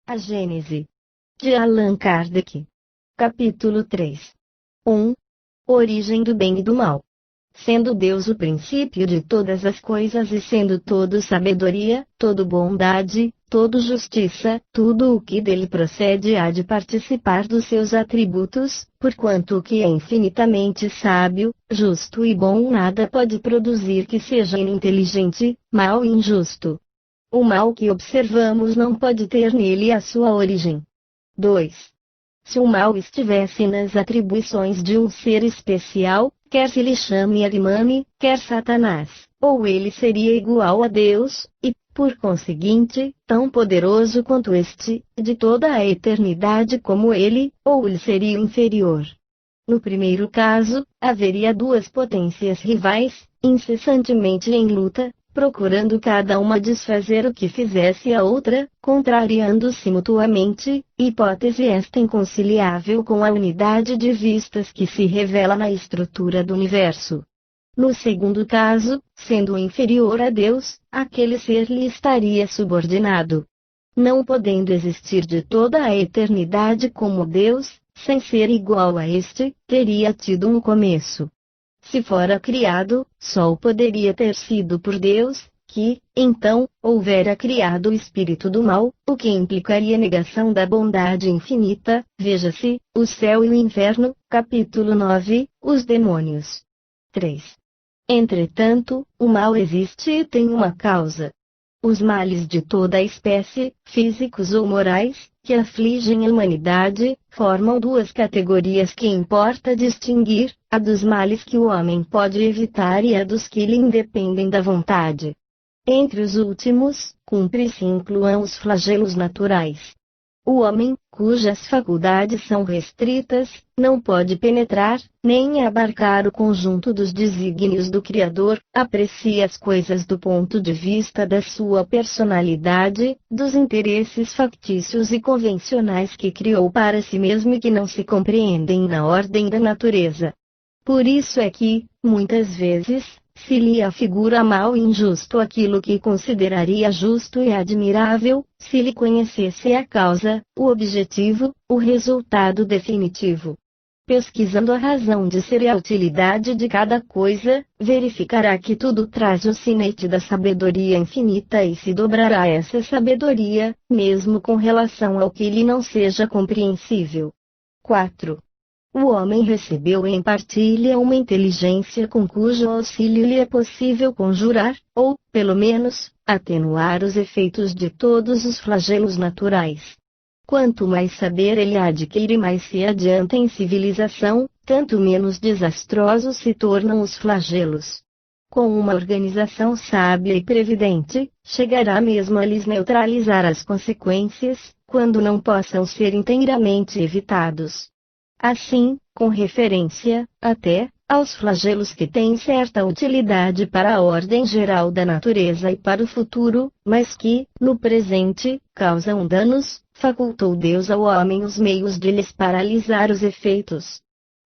A Gênese, de Allan Kardec. Capítulo 3. 1. Origem do bem e do mal. Sendo Deus o princípio de todas as coisas e sendo todo sabedoria, todo bondade, todo justiça, tudo o que dele procede há de participar dos seus atributos, porquanto o que é infinitamente sábio, justo e bom nada pode produzir que seja ininteligente, mal e injusto. O mal que observamos não pode ter nele a sua origem. 2. Se o mal estivesse nas atribuições de um ser especial, quer se lhe chame Arimane, quer Satanás, ou ele seria igual a Deus, e, por conseguinte, tão poderoso quanto este, de toda a eternidade como ele, ou lhe seria inferior. No primeiro caso, haveria duas potências rivais, incessantemente em luta, procurando cada uma desfazer o que fizesse a outra, contrariando-se mutuamente, hipótese esta inconciliável com a unidade de vistas que se revela na estrutura do universo. No segundo caso, sendo inferior a Deus, aquele ser lhe estaria subordinado. Não podendo existir de toda a eternidade como Deus, sem ser igual a este, teria tido um começo. Se fora criado, só o poderia ter sido por Deus, que, então, houvera criado o espírito do mal, o que implicaria negação da bondade infinita, veja-se, o céu e o inferno, capítulo 9, os demônios. 3. Entretanto, o mal existe e tem uma causa. Os males de toda a espécie, físicos ou morais, que afligem a humanidade, formam duas categorias que importa distinguir, a dos males que o homem pode evitar e a dos que lhe independem da vontade. Entre os últimos, cumpre-se incluam os flagelos naturais. O homem, cujas faculdades são restritas, não pode penetrar, nem abarcar o conjunto dos desígnios do Criador, aprecia as coisas do ponto de vista da sua personalidade, dos interesses factícios e convencionais que criou para si mesmo e que não se compreendem na ordem da natureza. Por isso é que, muitas vezes, se lhe afigura mal e injusto aquilo que consideraria justo e admirável, se lhe conhecesse a causa, o objetivo, o resultado definitivo. Pesquisando a razão de ser e a utilidade de cada coisa, verificará que tudo traz o sinete da sabedoria infinita e se dobrará a essa sabedoria, mesmo com relação ao que lhe não seja compreensível. 4. O homem recebeu em partilha uma inteligência com cujo auxílio lhe é possível conjurar, ou, pelo menos, atenuar os efeitos de todos os flagelos naturais. Quanto mais saber ele adquire, mais se adianta em civilização, tanto menos desastrosos se tornam os flagelos. Com uma organização sábia e previdente, chegará mesmo a lhes neutralizar as consequências, quando não possam ser inteiramente evitados. Assim, com referência, até, aos flagelos que têm certa utilidade para a ordem geral da natureza e para o futuro, mas que, no presente, causam danos, facultou Deus ao homem os meios de lhes paralisar os efeitos.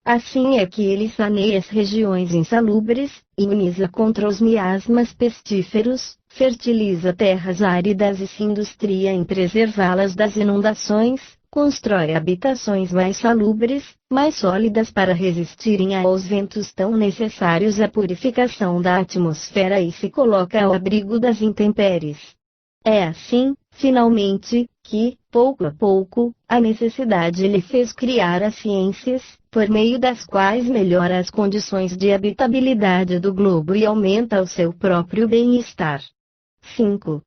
Assim é que ele saneia as regiões insalubres, imuniza contra os miasmas pestíferos, fertiliza terras áridas e se industria em preservá-las das inundações, constrói habitações mais salubres, mais sólidas para resistirem aos ventos tão necessários à purificação da atmosfera e se coloca ao abrigo das intempéries. É assim, finalmente, que, pouco a pouco, a necessidade lhe fez criar as ciências, por meio das quais melhora as condições de habitabilidade do globo e aumenta o seu próprio bem-estar. 5.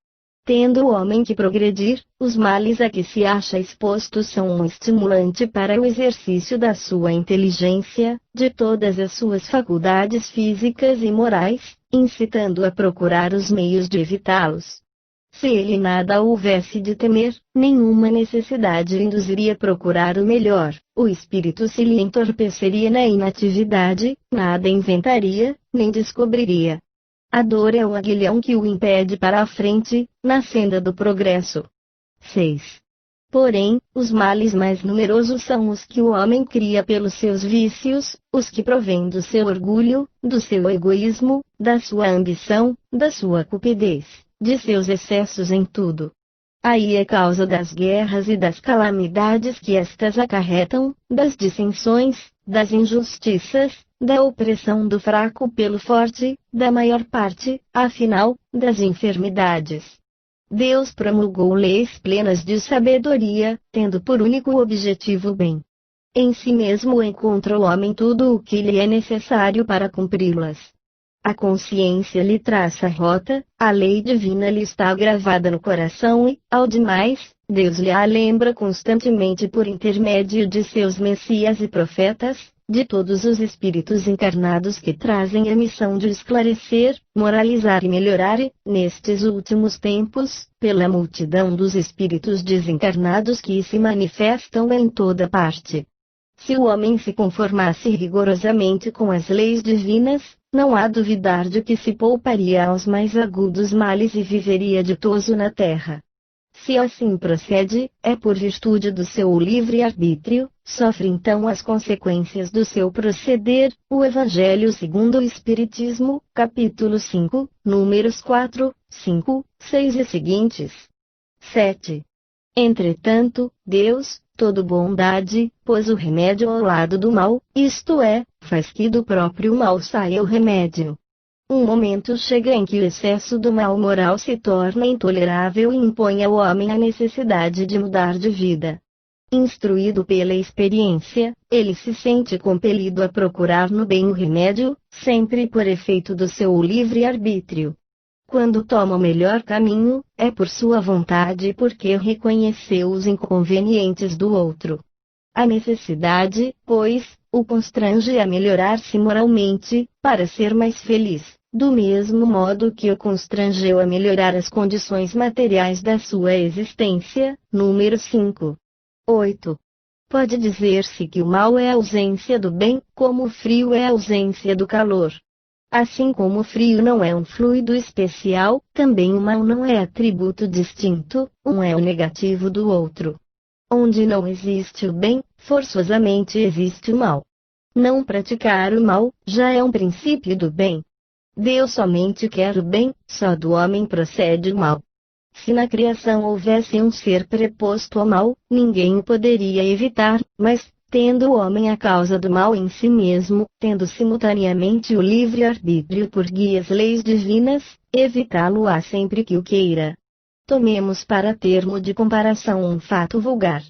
Tendo o homem que progredir, os males a que se acha exposto são um estimulante para o exercício da sua inteligência, de todas as suas faculdades físicas e morais, incitando a procurar os meios de evitá-los. Se ele nada houvesse de temer, nenhuma necessidade induziria a procurar o melhor, o espírito se lhe entorpeceria na inatividade, nada inventaria, nem descobriria. A dor é o aguilhão que o impede para a frente, na senda do progresso. 6. Porém, os males mais numerosos são os que o homem cria pelos seus vícios, os que provêm do seu orgulho, do seu egoísmo, da sua ambição, da sua cupidez, de seus excessos em tudo. Aí é causa das guerras e das calamidades que estas acarretam, das dissensões, das injustiças, da opressão do fraco pelo forte, da maior parte, afinal, das enfermidades. Deus promulgou leis plenas de sabedoria, tendo por único objetivo o bem. Em si mesmo encontra o homem tudo o que lhe é necessário para cumpri-las. A consciência lhe traça a rota, a lei divina lhe está gravada no coração e, ao demais, Deus lhe a lembra constantemente por intermédio de seus messias e profetas, de todos os espíritos encarnados que trazem a missão de esclarecer, moralizar e melhorar e, nestes últimos tempos, pela multidão dos espíritos desencarnados que se manifestam em toda parte. Se o homem se conformasse rigorosamente com as leis divinas, não há duvidar de que se pouparia aos mais agudos males e viveria ditoso na terra. Se assim procede, é por virtude do seu livre-arbítrio, sofre então as consequências do seu proceder. O Evangelho segundo o Espiritismo, capítulo 5, números 4, 5, 6 e seguintes. 7. Entretanto, Deus, todo bondade, pôs o remédio ao lado do mal, isto é, faz que do próprio mal saia o remédio. Um momento chega em que o excesso do mal moral se torna intolerável e impõe ao homem a necessidade de mudar de vida. Instruído pela experiência, ele se sente compelido a procurar no bem o remédio, sempre por efeito do seu livre-arbítrio. Quando toma o melhor caminho, é por sua vontade e porque reconheceu os inconvenientes do outro. A necessidade, pois, o constrange a melhorar-se moralmente, para ser mais feliz, do mesmo modo que o constrangeu a melhorar as condições materiais da sua existência. Número 5. 8. Pode dizer-se que o mal é a ausência do bem, como o frio é a ausência do calor. Assim como o frio não é um fluido especial, também o mal não é atributo distinto, um é o negativo do outro. Onde não existe o bem, forçosamente existe o mal. Não praticar o mal, já é um princípio do bem. Deus somente quer o bem, só do homem procede o mal. Se na criação houvesse um ser preposto ao mal, ninguém o poderia evitar, mas, tendo o homem a causa do mal em si mesmo, tendo simultaneamente o livre-arbítrio por guia as leis divinas, evitá-lo-á sempre que o queira. Tomemos para termo de comparação um fato vulgar.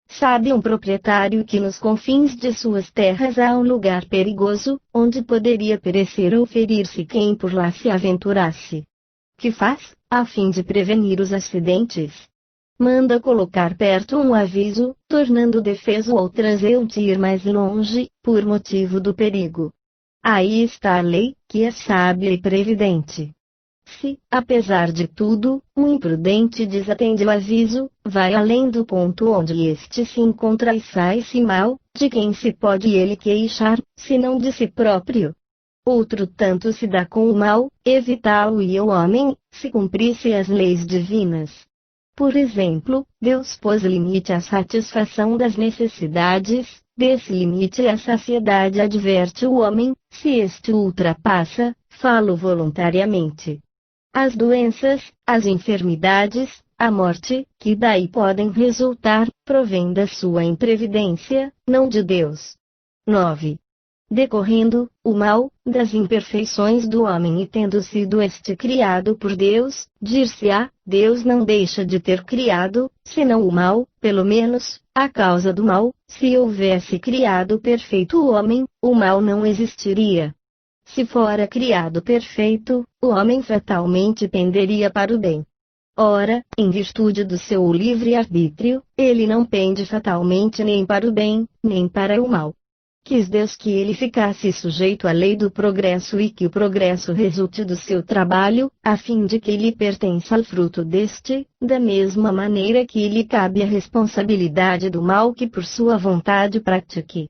Sabe um proprietário que nos confins de suas terras há um lugar perigoso, onde poderia perecer ou ferir-se quem por lá se aventurasse? Que faz, a fim de prevenir os acidentes? Manda colocar perto um aviso, tornando defeso ou transeunte ir mais longe, por motivo do perigo. Aí está a lei, que é sábia e previdente. Se, apesar de tudo, um imprudente desatende o aviso, vai além do ponto onde este se encontra e sai-se mal, de quem se pode ele queixar, senão de si próprio? Outro tanto se dá com o mal, evitá-lo-ia o homem, se cumprisse as leis divinas. Por exemplo, Deus pôs limite à satisfação das necessidades, desse limite a saciedade adverte o homem, se este o ultrapassa, falo voluntariamente. As doenças, as enfermidades, a morte, que daí podem resultar, provém da sua imprevidência, não de Deus. 9. Decorrendo, o mal, das imperfeições do homem e tendo sido este criado por Deus, dir-se-á, Deus não deixa de ter criado, senão o mal, pelo menos, a causa do mal, se houvesse criado perfeito o homem, o mal não existiria. Se fora criado perfeito, o homem fatalmente penderia para o bem. Ora, em virtude do seu livre-arbítrio, ele não pende fatalmente nem para o bem, nem para o mal. Quis Deus que ele ficasse sujeito à lei do progresso e que o progresso resulte do seu trabalho, a fim de que ele pertença ao fruto deste, da mesma maneira que lhe cabe a responsabilidade do mal que por sua vontade pratique.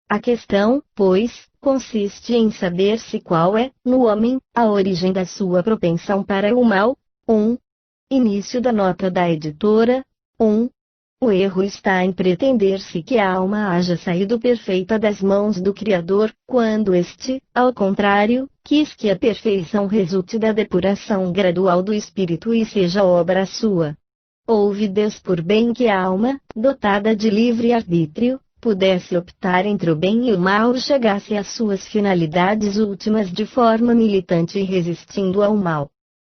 A questão, pois, consiste em saber-se qual é, no homem, a origem da sua propensão para o mal. 1. Início da nota da editora. 1. O erro está em pretender-se que a alma haja saído perfeita das mãos do Criador, quando este, ao contrário, quis que a perfeição resulte da depuração gradual do espírito e seja obra sua. Ouve Deus por bem que a alma, dotada de livre-arbítrio, pudesse optar entre o bem e o mal, chegasse às suas finalidades últimas de forma militante e resistindo ao mal.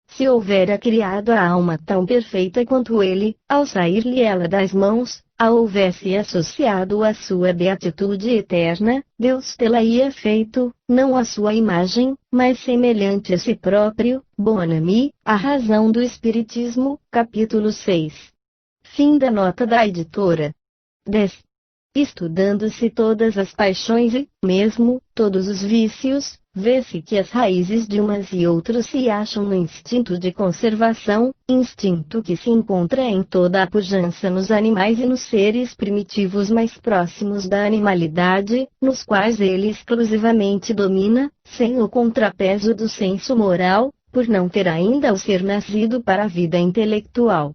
Se houvera criado a alma tão perfeita quanto ele, ao sair-lhe ela das mãos, a houvesse associado à sua beatitude eterna, Deus tê-la-ia feito, não à sua imagem, mas semelhante a si próprio. Bonamy, A Razão do Espiritismo, capítulo 6. Fim da nota da editora. 10. Estudando-se todas as paixões e, mesmo, todos os vícios, vê-se que as raízes de umas e outros se acham no instinto de conservação, instinto que se encontra em toda a pujança nos animais e nos seres primitivos mais próximos da animalidade, nos quais ele exclusivamente domina, sem o contrapeso do senso moral, por não ter ainda o ser nascido para a vida intelectual.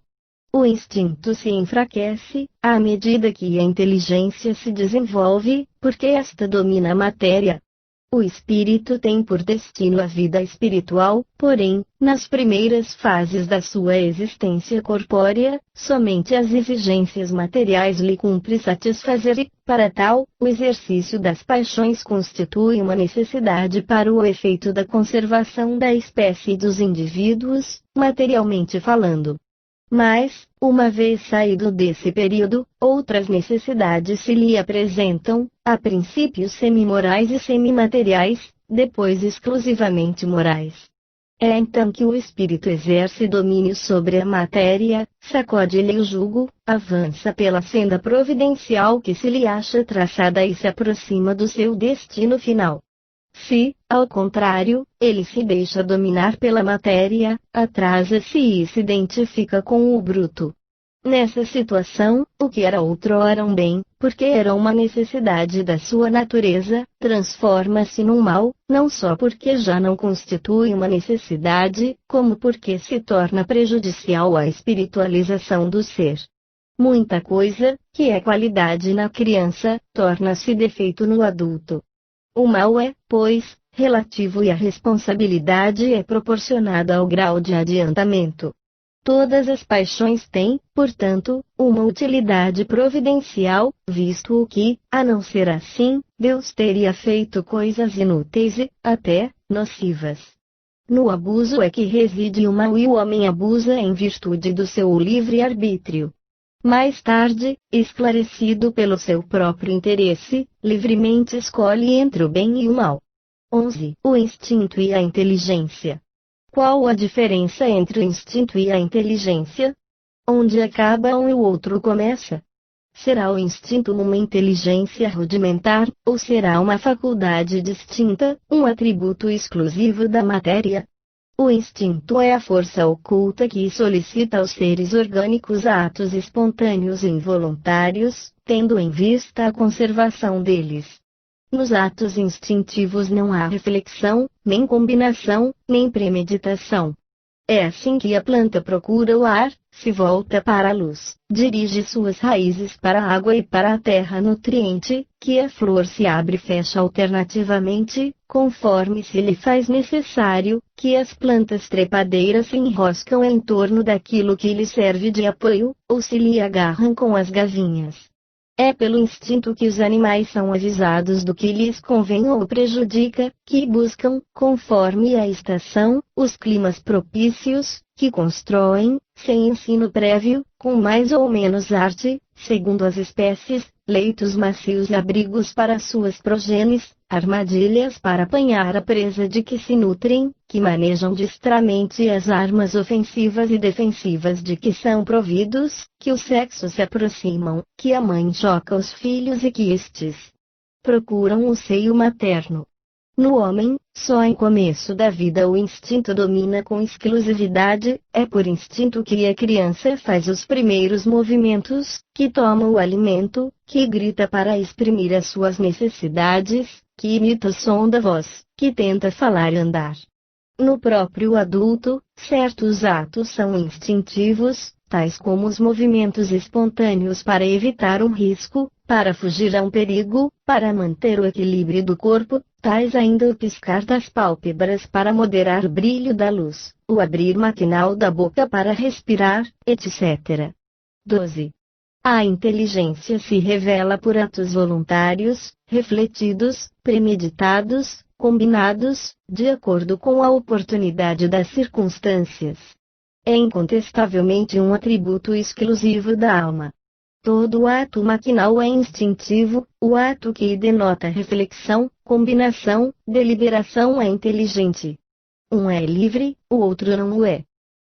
O instinto se enfraquece, à medida que a inteligência se desenvolve, porque esta domina a matéria. O espírito tem por destino a vida espiritual, porém, nas primeiras fases da sua existência corpórea, somente as exigências materiais lhe cumpre satisfazer e, para tal, o exercício das paixões constitui uma necessidade para o efeito da conservação da espécie e dos indivíduos, materialmente falando. Mas, uma vez saído desse período, outras necessidades se lhe apresentam, a princípio semimorais e semimateriais, depois exclusivamente morais. É então que o espírito exerce domínio sobre a matéria, sacode-lhe o jugo, avança pela senda providencial que se lhe acha traçada e se aproxima do seu destino final. Se, ao contrário, ele se deixa dominar pela matéria, atrasa-se e se identifica com o bruto. Nessa situação, o que era outrora um bem, porque era uma necessidade da sua natureza, transforma-se num mal, não só porque já não constitui uma necessidade, como porque se torna prejudicial à espiritualização do ser. Muita coisa, que é qualidade na criança, torna-se defeito no adulto. O mal é, pois, relativo e a responsabilidade é proporcionada ao grau de adiantamento. Todas as paixões têm, portanto, uma utilidade providencial, visto o que, a não ser assim, Deus teria feito coisas inúteis e, até, nocivas. No abuso é que reside o mal e o homem abusa em virtude do seu livre-arbítrio. Mais tarde, esclarecido pelo seu próprio interesse, livremente escolhe entre o bem e o mal. 11. O instinto e a inteligência. Qual a diferença entre o instinto e a inteligência? Onde acaba um e o outro começa? Será o instinto uma inteligência rudimentar, ou será uma faculdade distinta, um atributo exclusivo da matéria? O instinto é a força oculta que solicita aos seres orgânicos atos espontâneos e involuntários, tendo em vista a conservação deles. Nos atos instintivos não há reflexão, nem combinação, nem premeditação. É assim que a planta procura o ar, se volta para a luz, dirige suas raízes para a água e para a terra nutriente, que a flor se abre e fecha alternativamente, conforme se lhe faz necessário, que as plantas trepadeiras se enroscam em torno daquilo que lhe serve de apoio, ou se lhe agarram com as gavinhas. É pelo instinto que os animais são avisados do que lhes convém ou prejudica, que buscam, conforme a estação, os climas propícios, que constroem, sem ensino prévio, com mais ou menos arte, segundo as espécies, leitos macios e abrigos para suas progênies, armadilhas para apanhar a presa de que se nutrem, que manejam distramente as armas ofensivas e defensivas de que são providos, que os sexos se aproximam, que a mãe choca os filhos e que estes procuram o seio materno. No homem, só em começo da vida o instinto domina com exclusividade, é por instinto que a criança faz os primeiros movimentos, que toma o alimento, que grita para exprimir as suas necessidades, que imita o som da voz, que tenta falar e andar. No próprio adulto, certos atos são instintivos, tais como os movimentos espontâneos para evitar um risco, para fugir a um perigo, para manter o equilíbrio do corpo, tais ainda o piscar das pálpebras para moderar o brilho da luz, o abrir maquinal da boca para respirar, etc. 12. A inteligência se revela por atos voluntários, refletidos, premeditados, combinados, de acordo com a oportunidade das circunstâncias. É incontestavelmente um atributo exclusivo da alma. Todo ato maquinal é instintivo, o ato que denota reflexão, combinação, deliberação é inteligente. Um é livre, o outro não o é.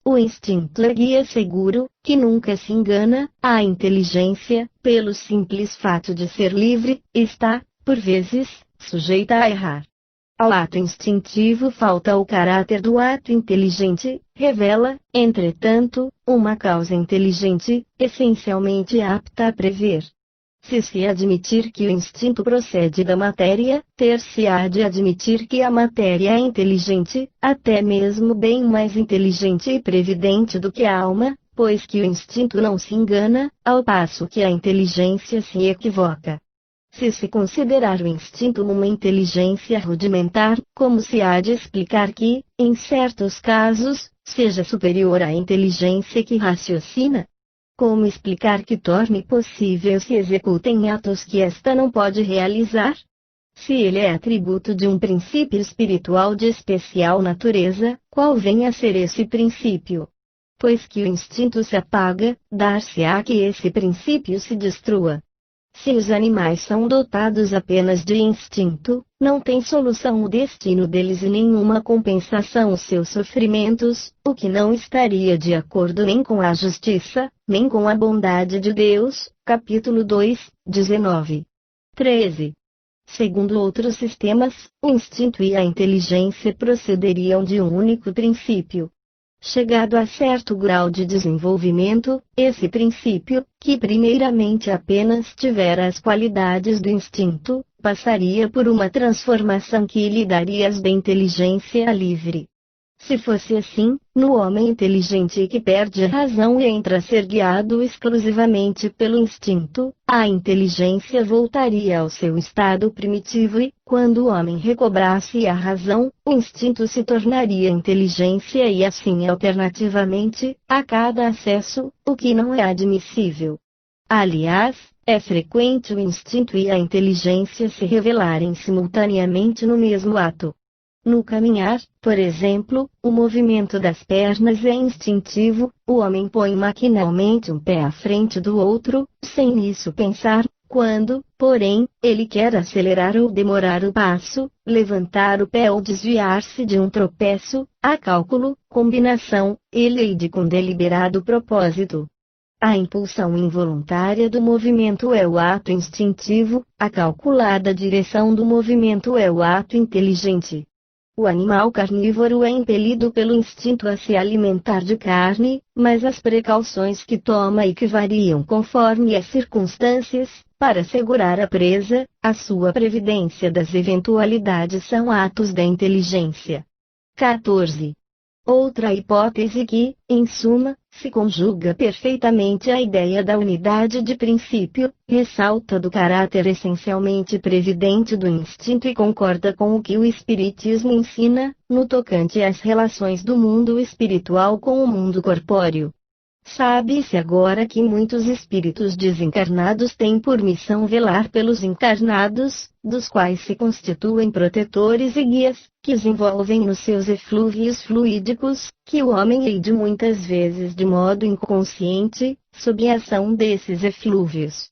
O instinto é guia seguro, que nunca se engana, a inteligência, pelo simples fato de ser livre, está, por vezes, sujeita a errar. Ao ato instintivo falta o caráter do ato inteligente, revela, entretanto, uma causa inteligente, essencialmente apta a prever. Se se admitir que o instinto procede da matéria, ter-se-á de admitir que a matéria é inteligente, até mesmo bem mais inteligente e previdente do que a alma, pois que o instinto não se engana, ao passo que a inteligência se equivoca. Se se considerar o instinto uma inteligência rudimentar, como se há de explicar que, em certos casos, seja superior à inteligência que raciocina? Como explicar que torne possível se executem atos que esta não pode realizar? Se ele é atributo de um princípio espiritual de especial natureza, qual vem a ser esse princípio? Pois que o instinto se apaga, dar-se-á que esse princípio se destrua. Se os animais são dotados apenas de instinto, não tem solução o destino deles e nenhuma compensação os seus sofrimentos, o que não estaria de acordo nem com a justiça, nem com a bondade de Deus. Capítulo 2, 19. 13. Segundo outros sistemas, o instinto e a inteligência procederiam de um único princípio. Chegado a certo grau de desenvolvimento, esse princípio, que primeiramente apenas tivera as qualidades do instinto, passaria por uma transformação que lhe daria as da inteligência livre. Se fosse assim, no homem inteligente que perde a razão e entra a ser guiado exclusivamente pelo instinto, a inteligência voltaria ao seu estado primitivo e, quando o homem recobrasse a razão, o instinto se tornaria inteligência e assim alternativamente, a cada acesso, o que não é admissível. Aliás, é frequente o instinto e a inteligência se revelarem simultaneamente no mesmo ato. No caminhar, por exemplo, o movimento das pernas é instintivo, o homem põe maquinalmente um pé à frente do outro, sem nisso pensar. Quando, porém, ele quer acelerar ou demorar o passo, levantar o pé ou desviar-se de um tropeço, há cálculo, combinação, ele ide com deliberado propósito. A impulsão involuntária do movimento é o ato instintivo, a calculada direção do movimento é o ato inteligente. O animal carnívoro é impelido pelo instinto a se alimentar de carne, mas as precauções que toma e que variam conforme as circunstâncias, para segurar a presa, a sua previdência das eventualidades são atos da inteligência. 14. Outra hipótese que, em suma, se conjuga perfeitamente à ideia da unidade de princípio, ressalta do caráter essencialmente previdente do instinto e concorda com o que o Espiritismo ensina, no tocante às relações do mundo espiritual com o mundo corpóreo. Sabe-se agora que muitos espíritos desencarnados têm por missão velar pelos encarnados, dos quais se constituem protetores e guias, que os envolvem nos seus eflúvios fluídicos, que o homem lide muitas vezes de modo inconsciente, sob a ação desses eflúvios.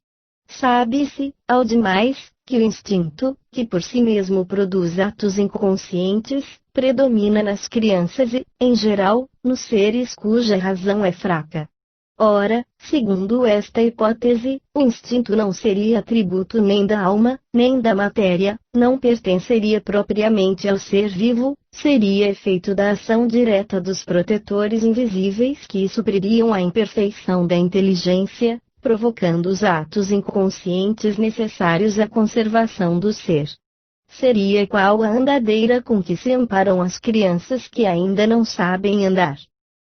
Sabe-se, ao demais, que o instinto, que por si mesmo produz atos inconscientes, predomina nas crianças e, em geral, nos seres cuja razão é fraca. Ora, segundo esta hipótese, o instinto não seria atributo nem da alma, nem da matéria, não pertenceria propriamente ao ser vivo, seria efeito da ação direta dos protetores invisíveis que supririam a imperfeição da inteligência, provocando os atos inconscientes necessários à conservação do ser. Seria qual a andadeira com que se amparam as crianças que ainda não sabem andar.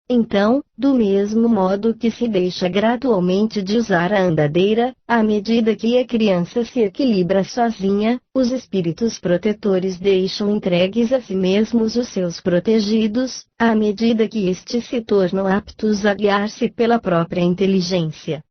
Então, do mesmo modo que se deixa gradualmente de usar a andadeira, à medida que a criança se equilibra sozinha, os espíritos protetores deixam entregues a si mesmos os seus protegidos, à medida que estes se tornam aptos a guiar-se pela própria inteligência.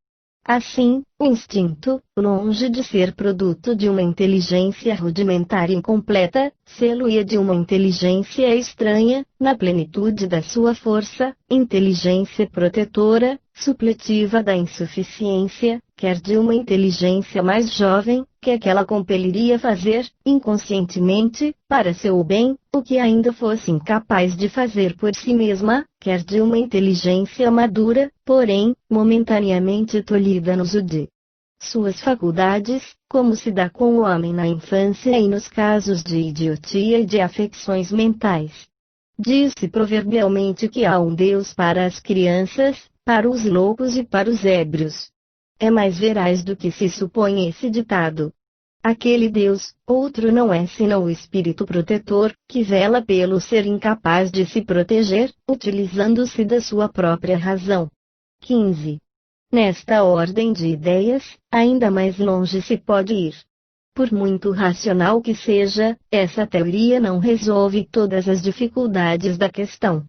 Assim, o instinto, longe de ser produto de uma inteligência rudimentar e incompleta, sê-lo-ia de uma inteligência estranha, na plenitude da sua força, inteligência protetora, supletiva da insuficiência, quer de uma inteligência mais jovem, que aquela compeliria fazer, inconscientemente, para seu bem, o que ainda fosse incapaz de fazer por si mesma, quer de uma inteligência madura, porém, momentaneamente tolhida no uso de suas faculdades, como se dá com o homem na infância e nos casos de idiotia e de afecções mentais. Diz-se proverbialmente que há um Deus para as crianças, para os loucos e para os ébrios. É mais veraz do que se supõe esse ditado. Aquele Deus, outro não é senão o espírito protetor, que vela pelo ser incapaz de se proteger, utilizando-se da sua própria razão. 15. Nesta ordem de ideias, ainda mais longe se pode ir. Por muito racional que seja, essa teoria não resolve todas as dificuldades da questão.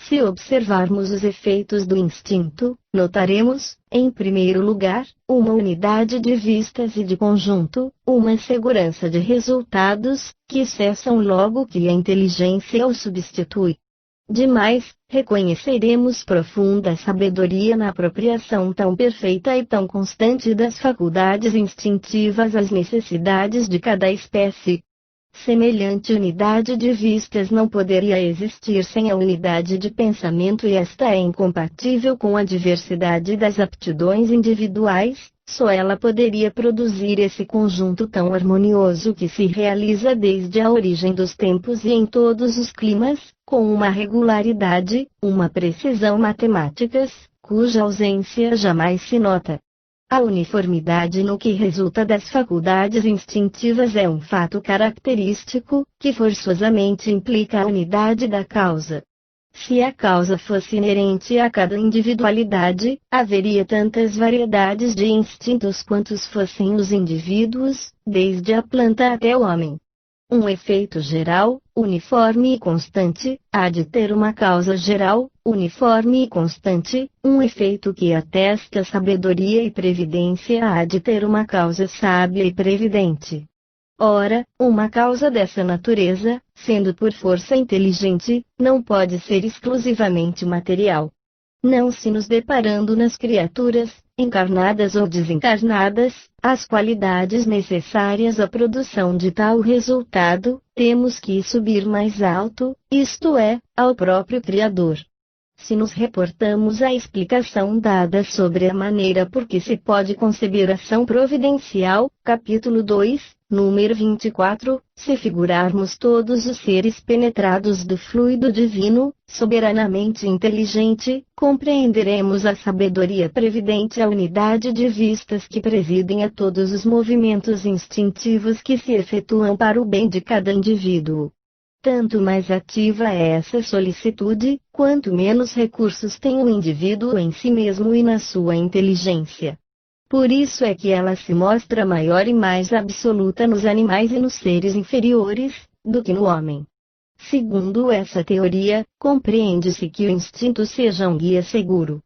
Se observarmos os efeitos do instinto, notaremos, em primeiro lugar, uma unidade de vistas e de conjunto, uma segurança de resultados, que cessam logo que a inteligência o substitui. Demais, reconheceremos profunda sabedoria na apropriação tão perfeita e tão constante das faculdades instintivas às necessidades de cada espécie. Semelhante unidade de vistas não poderia existir sem a unidade de pensamento e esta é incompatível com a diversidade das aptidões individuais, só ela poderia produzir esse conjunto tão harmonioso que se realiza desde a origem dos tempos e em todos os climas, com uma regularidade, uma precisão matemáticas, cuja ausência jamais se nota. A uniformidade no que resulta das faculdades instintivas é um fato característico, que forçosamente implica a unidade da causa. Se a causa fosse inerente a cada individualidade, haveria tantas variedades de instintos quantos fossem os indivíduos, desde a planta até o homem. Um efeito geral, uniforme e constante, há de ter uma causa geral, uniforme e constante, um efeito que atesta sabedoria e previdência há de ter uma causa sábia e previdente. Ora, uma causa dessa natureza, sendo por força inteligente, não pode ser exclusivamente material. Não se nos deparando nas criaturas, encarnadas ou desencarnadas, as qualidades necessárias à produção de tal resultado, temos que subir mais alto, isto é, ao próprio Criador. Se nos reportamos à explicação dada sobre a maneira por que se pode conceber ação providencial, capítulo 2, número 24, se figurarmos todos os seres penetrados do fluido divino, soberanamente inteligente, compreenderemos a sabedoria previdente à unidade de vistas que presidem a todos os movimentos instintivos que se efetuam para o bem de cada indivíduo. Tanto mais ativa é essa solicitude, quanto menos recursos tem o indivíduo em si mesmo e na sua inteligência. Por isso é que ela se mostra maior e mais absoluta nos animais e nos seres inferiores, do que no homem. Segundo essa teoria, compreende-se que o instinto seja um guia seguro.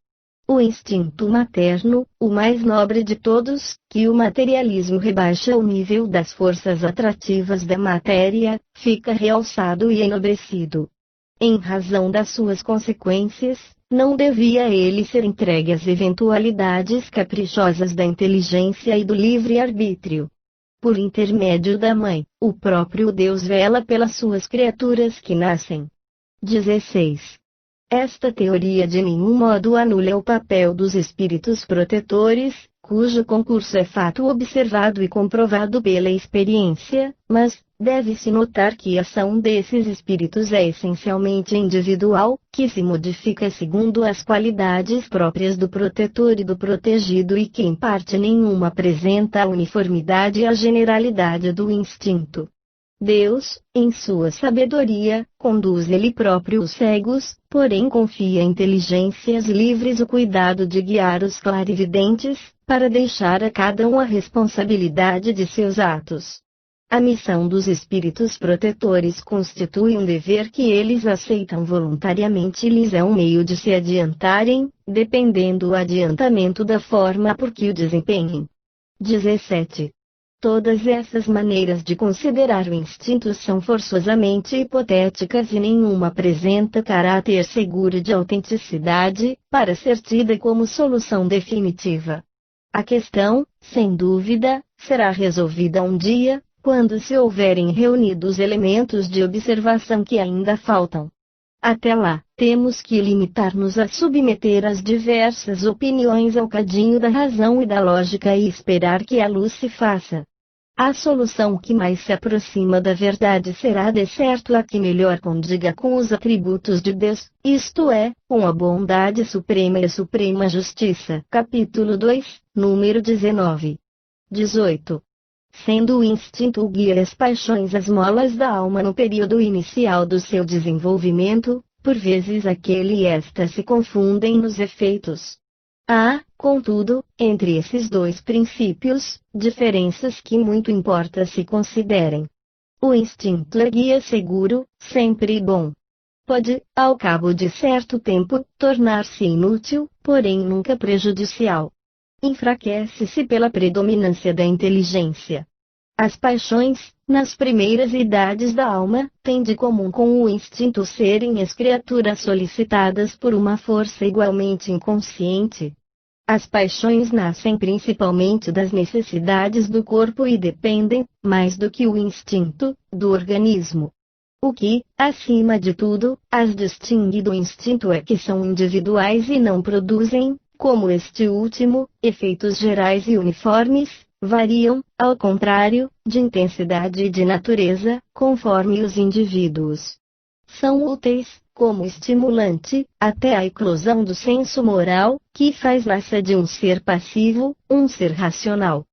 O instinto materno, o mais nobre de todos, que o materialismo rebaixa ao nível das forças atrativas da matéria, fica realçado e enobrecido. Em razão das suas consequências, não devia ele ser entregue às eventualidades caprichosas da inteligência e do livre-arbítrio. Por intermédio da mãe, o próprio Deus vela pelas suas criaturas que nascem. 16. Esta teoria de nenhum modo anula o papel dos espíritos protetores, cujo concurso é fato observado e comprovado pela experiência, mas, deve-se notar que a ação desses espíritos é essencialmente individual, que se modifica segundo as qualidades próprias do protetor e do protegido e que em parte nenhuma apresenta a uniformidade e a generalidade do instinto. Deus, em sua sabedoria, conduz Ele próprio os cegos, porém confia a inteligências livres o cuidado de guiar os clarividentes, para deixar a cada um a responsabilidade de seus atos. A missão dos espíritos protetores constitui um dever que eles aceitam voluntariamente e lhes é um meio de se adiantarem, dependendo o adiantamento da forma por que o desempenhem. 17. Todas essas maneiras de considerar o instinto são forçosamente hipotéticas e nenhuma apresenta caráter seguro de autenticidade, para ser tida como solução definitiva. A questão, sem dúvida, será resolvida um dia, quando se houverem reunido os elementos de observação que ainda faltam. Até lá, temos que limitar-nos a submeter as diversas opiniões ao cadinho da razão e da lógica e esperar que a luz se faça. A solução que mais se aproxima da verdade será de certo a que melhor condiga com os atributos de Deus, isto é, com a bondade suprema e a suprema justiça. Capítulo 2, número 19. 18. Sendo o instinto o guia e as paixões as molas da alma no período inicial do seu desenvolvimento, por vezes aquele e esta se confundem nos efeitos. Há, contudo, entre esses dois princípios, diferenças que muito importa se considerem. O instinto é guia seguro, sempre bom. Pode, ao cabo de certo tempo, tornar-se inútil, porém nunca prejudicial. Enfraquece-se pela predominância da inteligência. As paixões, nas primeiras idades da alma, têm de comum com o instinto serem as criaturas solicitadas por uma força igualmente inconsciente. As paixões nascem principalmente das necessidades do corpo e dependem, mais do que o instinto, do organismo. O que, acima de tudo, as distingue do instinto é que são individuais e não produzem, como este último, efeitos gerais e uniformes, variam, ao contrário, de intensidade e de natureza, conforme os indivíduos. São úteis, como estimulante, até a eclosão do senso moral, que faz nascer de um ser passivo, um ser racional.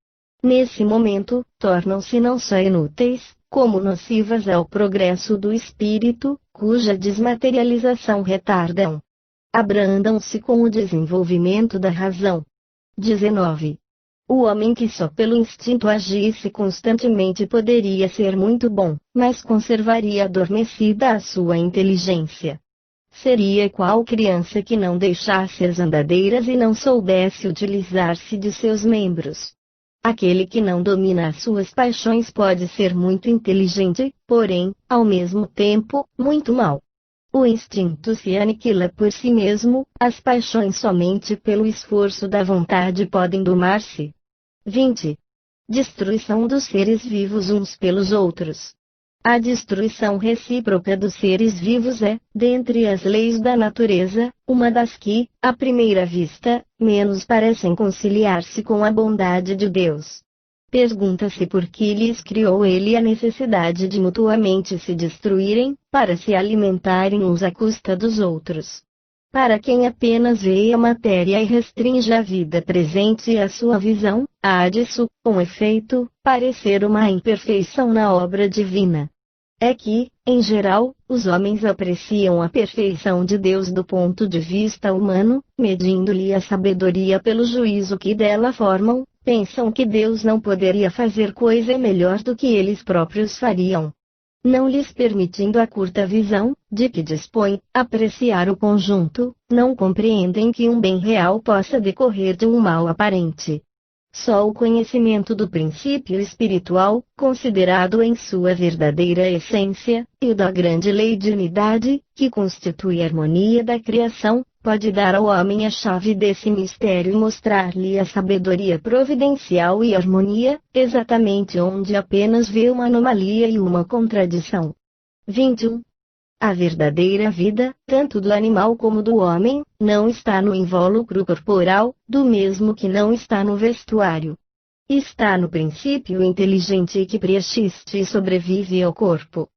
Nesse momento, tornam-se não só inúteis, como nocivas ao progresso do espírito, cuja desmaterialização retardam. Abrandam-se com o desenvolvimento da razão. 19. O homem que só pelo instinto agisse constantemente poderia ser muito bom, mas conservaria adormecida a sua inteligência. Seria qual criança que não deixasse as andadeiras e não soubesse utilizar-se de seus membros. Aquele que não domina as suas paixões pode ser muito inteligente, porém, ao mesmo tempo, muito mau. O instinto se aniquila por si mesmo, as paixões somente pelo esforço da vontade podem domar-se. 20. Destruição dos seres vivos uns pelos outros. A destruição recíproca dos seres vivos é, dentre as leis da natureza, uma das que, à primeira vista, menos parecem conciliar-se com a bondade de Deus. Pergunta-se por que lhes criou ele a necessidade de mutuamente se destruírem, para se alimentarem uns à custa dos outros. Para quem apenas vê a matéria e restringe a vida presente e a sua visão, há disso, com efeito, parecer uma imperfeição na obra divina. É que, em geral, os homens apreciam a perfeição de Deus do ponto de vista humano, medindo-lhe a sabedoria pelo juízo que dela formam, pensam que Deus não poderia fazer coisa melhor do que eles próprios fariam. Não lhes permitindo a curta visão, de que dispõe, apreciar o conjunto, não compreendem que um bem real possa decorrer de um mal aparente. Só o conhecimento do princípio espiritual, considerado em sua verdadeira essência, e o da grande lei de unidade, que constitui a harmonia da criação, pode dar ao homem a chave desse mistério e mostrar-lhe a sabedoria providencial e harmonia, exatamente onde apenas vê uma anomalia e uma contradição. 21. A verdadeira vida, tanto do animal como do homem, não está no invólucro corporal, do mesmo que não está no vestuário. Está no princípio inteligente que preexiste e sobrevive ao corpo.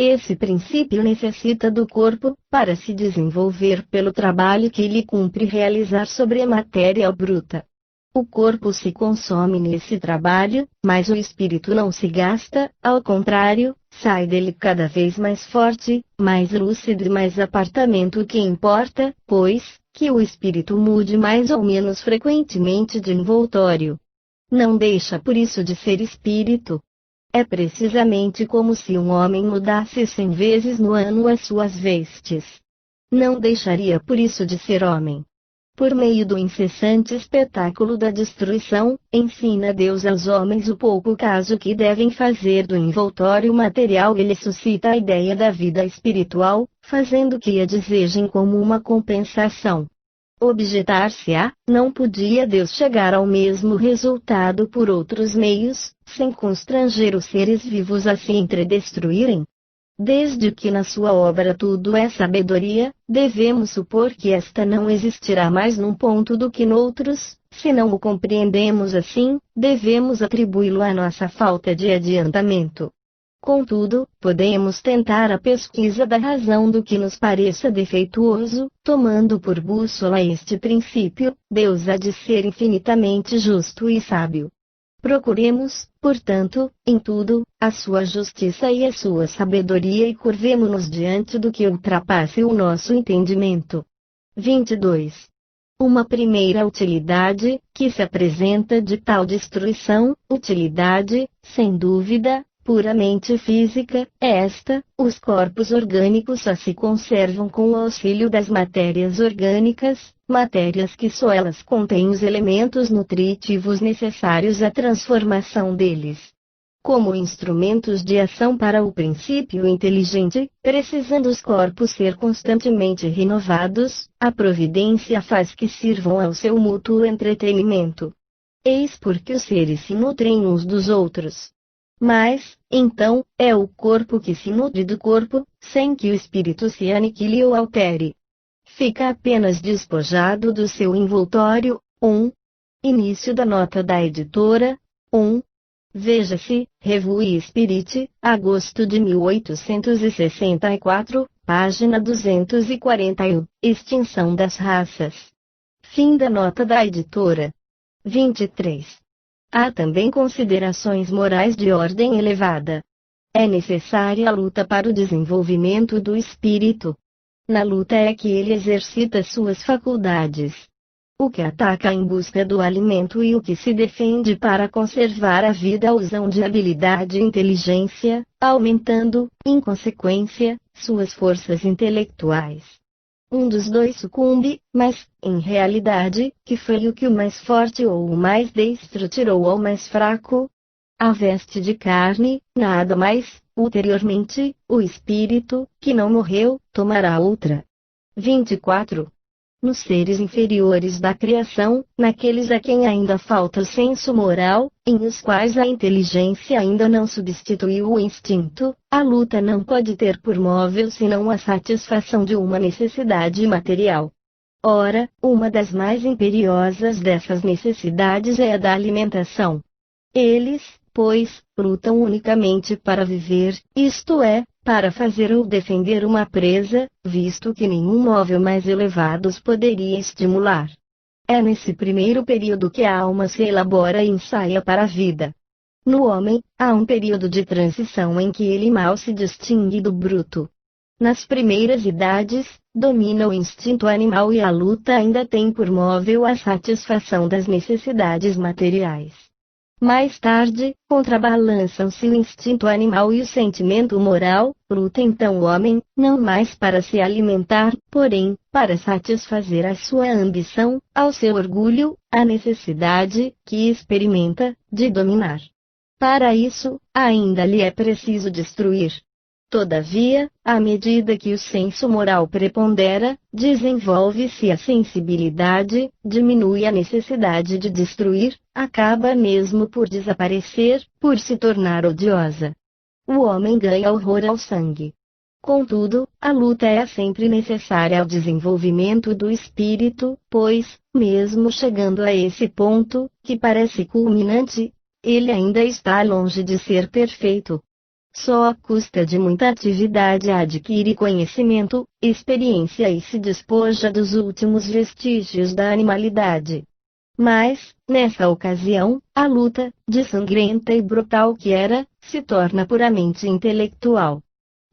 Esse princípio necessita do corpo, para se desenvolver pelo trabalho que lhe cumpre realizar sobre a matéria bruta. O corpo se consome nesse trabalho, mas o espírito não se gasta, ao contrário, sai dele cada vez mais forte, mais lúcido e mais apartamento. O que importa, pois, que o espírito mude mais ou menos frequentemente de envoltório. Não deixa por isso de ser espírito. É precisamente como se um homem mudasse 100 vezes no ano as suas vestes. Não deixaria por isso de ser homem. Por meio do incessante espetáculo da destruição, ensina Deus aos homens o pouco caso que devem fazer do envoltório material. Ele suscita a ideia da vida espiritual, fazendo que a desejem como uma compensação. Objetar-se-á, não podia Deus chegar ao mesmo resultado por outros meios, sem constranger os seres vivos a se entredestruírem? Desde que na sua obra tudo é sabedoria, devemos supor que esta não existirá mais num ponto do que noutros. Se não o compreendemos assim, devemos atribuí-lo à nossa falta de adiantamento. Contudo, podemos tentar a pesquisa da razão do que nos pareça defeituoso, tomando por bússola este princípio: Deus há de ser infinitamente justo e sábio. Procuremos, portanto, em tudo, a sua justiça e a sua sabedoria e curvemo-nos diante do que ultrapasse o nosso entendimento. 22. Uma primeira utilidade, que se apresenta de tal destruição, utilidade, sem dúvida, puramente física, é esta: os corpos orgânicos só se conservam com o auxílio das matérias orgânicas, matérias que só elas contêm os elementos nutritivos necessários à transformação deles. Como instrumentos de ação para o princípio inteligente, precisando os corpos ser constantemente renovados, a providência faz que sirvam ao seu mútuo entretenimento. Eis porque os seres se nutrem uns dos outros. Mas, então, é o corpo que se nutre do corpo, sem que o espírito se aniquile ou altere. Fica apenas despojado do seu envoltório. Início da nota da editora. Veja-se, Revue Spirit, agosto de 1864, página 241, Extinção das raças. Fim da nota da editora. 23. Há também considerações morais de ordem elevada. É necessária a luta para o desenvolvimento do espírito. Na luta é que ele exercita suas faculdades. O que ataca em busca do alimento e o que se defende para conservar a vida usam de habilidade e inteligência, aumentando, em consequência, suas forças intelectuais. Um dos dois sucumbe, mas, em realidade, que foi o que o mais forte ou o mais destro tirou ao mais fraco? A veste de carne, nada mais. Ulteriormente, o espírito, que não morreu, tomará outra. 24. Nos seres inferiores da criação, naqueles a quem ainda falta o senso moral, em os quais a inteligência ainda não substituiu o instinto, a luta não pode ter por móvel senão a satisfação de uma necessidade material. Ora, uma das mais imperiosas dessas necessidades é a da alimentação. Eles, pois, lutam unicamente para viver, isto é, para fazer ou defender uma presa, visto que nenhum móvel mais elevado os poderia estimular. É nesse primeiro período que a alma se elabora e ensaia para a vida. No homem, há um período de transição em que ele mal se distingue do bruto. Nas primeiras idades, domina o instinto animal e a luta ainda tem por móvel a satisfação das necessidades materiais. Mais tarde, contrabalançam-se o instinto animal e o sentimento moral, luta então o homem, não mais para se alimentar, porém, para satisfazer a sua ambição, ao seu orgulho, a necessidade, que experimenta, de dominar. Para isso, ainda lhe é preciso destruir. Todavia, à medida que o senso moral prepondera, desenvolve-se a sensibilidade, diminui a necessidade de destruir, acaba mesmo por desaparecer, por se tornar odiosa. O homem ganha horror ao sangue. Contudo, a luta é sempre necessária ao desenvolvimento do espírito, pois, mesmo chegando a esse ponto, que parece culminante, ele ainda está longe de ser perfeito. Só à custa de muita atividade adquire conhecimento, experiência e se despoja dos últimos vestígios da animalidade. Mas, nessa ocasião, a luta, de sangrenta e brutal que era, se torna puramente intelectual.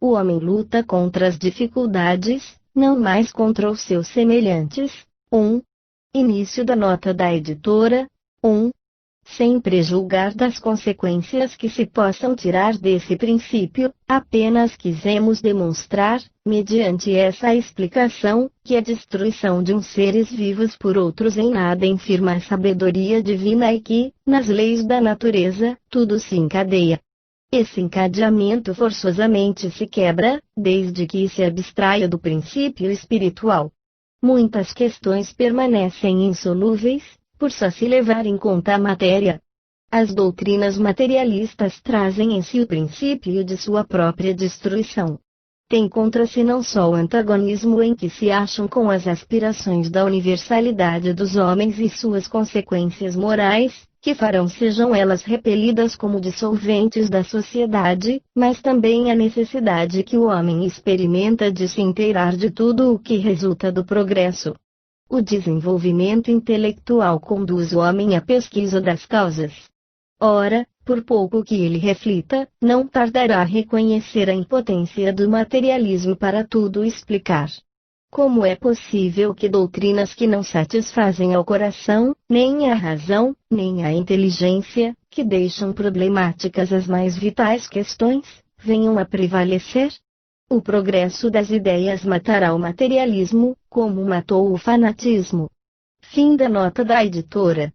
O homem luta contra as dificuldades, não mais contra os seus semelhantes. 1. Início da nota da editora. 1. Sem prejulgar das consequências que se possam tirar desse princípio, apenas quisemos demonstrar, mediante essa explicação, que a destruição de uns seres vivos por outros em nada infirma a sabedoria divina e que, nas leis da natureza, tudo se encadeia. Esse encadeamento forçosamente se quebra, desde que se abstraia do princípio espiritual. Muitas questões permanecem insolúveis, por só se levar em conta a matéria. As doutrinas materialistas trazem em si o princípio de sua própria destruição. Tem contra si não só o antagonismo em que se acham com as aspirações da universalidade dos homens e suas consequências morais, que farão sejam elas repelidas como dissolventes da sociedade, mas também a necessidade que o homem experimenta de se inteirar de tudo o que resulta do progresso. O desenvolvimento intelectual conduz o homem à pesquisa das causas. Ora, por pouco que ele reflita, não tardará a reconhecer a impotência do materialismo para tudo explicar. Como é possível que doutrinas que não satisfazem ao coração, nem à razão, nem à inteligência, que deixam problemáticas as mais vitais questões, venham a prevalecer? O progresso das ideias matará o materialismo, como matou o fanatismo. Fim da nota da editora.